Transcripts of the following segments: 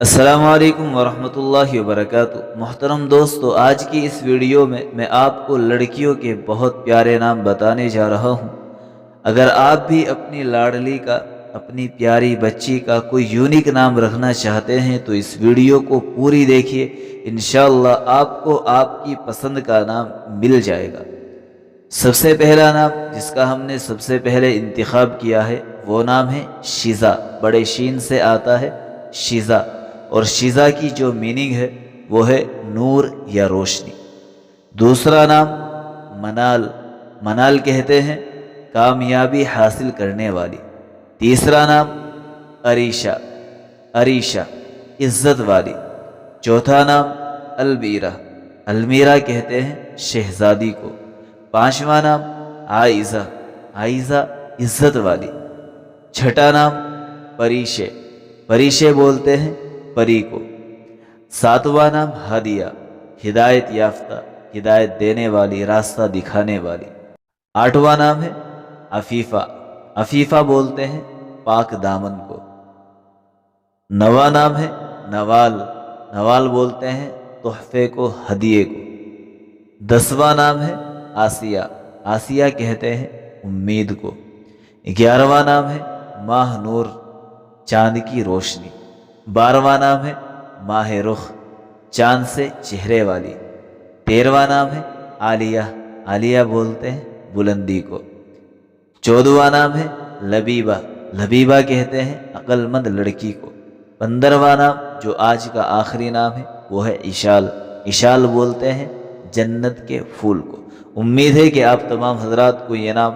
السلام علیکم ورحمۃ اللہ وبرکاتہ۔ محترم دوستو، آج کی اس ویڈیو میں آپ کو لڑکیوں کے بہت پیارے نام بتانے جا رہا ہوں۔ اگر آپ بھی اپنی لاڈلی کا، اپنی پیاری بچی کا کوئی یونیک نام رکھنا چاہتے ہیں تو اس ویڈیو کو پوری دیکھیے، انشاءاللہ آپ کو آپ کی پسند کا نام مل جائے گا۔ سب سے پہلا نام جس کا ہم نے سب سے پہلے انتخاب کیا ہے وہ نام ہے شیزا، بڑے شین سے آتا ہے شیزا، اور شیزا کی جو میننگ ہے وہ ہے نور یا روشنی۔ دوسرا نام منال، منال کہتے ہیں کامیابی حاصل کرنے والی۔ تیسرا نام عریشہ، عریشہ عزت والی۔ چوتھا نام المیرہ، المیرہ کہتے ہیں شہزادی کو۔ پانچواں نام عائزہ، عائزہ عزت والی۔ چھٹا نام پریشے، پریشے بولتے ہیں پری کو۔ ساتواں نام ہدیہ، ہدایت یافتہ، ہدایت دینے والی، راستہ دکھانے والی۔ آٹھواں نام ہے عفیفہ، عفیفہ بولتے ہیں پاک دامن کو۔ نواں نام ہے نوال، نوال بولتے ہیں تحفے کو، ہدیے کو۔ دسواں نام ہے آسیہ، آسیہ کہتے ہیں امید کو۔ گیارہواں نام ہے ماہ نور، چاند کی روشنی۔ بارہواں نام ہے ماہ رخ، چاند سے چہرے والی۔ تیرہواں نام ہے عالیہ، عالیہ بولتے ہیں بلندی کو۔ چودہواں نام ہے لبیبہ، لبیبہ کہتے ہیں عقل مند لڑکی کو۔ پندرہواں نام جو آج کا آخری نام ہے وہ ہے اشال، اشال بولتے ہیں جنت کے پھول کو۔ امید ہے کہ آپ تمام حضرات کو یہ نام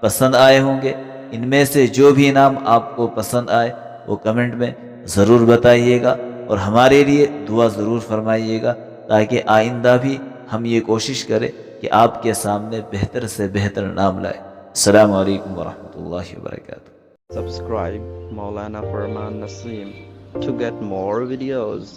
پسند آئے ہوں گے۔ ان میں سے جو بھی نام آپ کو پسند آئے وہ کمنٹ میں ضرور بتائیے گا، اور ہمارے لیے دعا ضرور فرمائیے گا تاکہ آئندہ بھی ہم یہ کوشش کریں کہ آپ کے سامنے بہتر سے بہتر نام لائے۔ السلام علیکم ورحمۃ اللہ وبرکاتہ۔ Subscribe Maulana Farman Naseem to get more videos.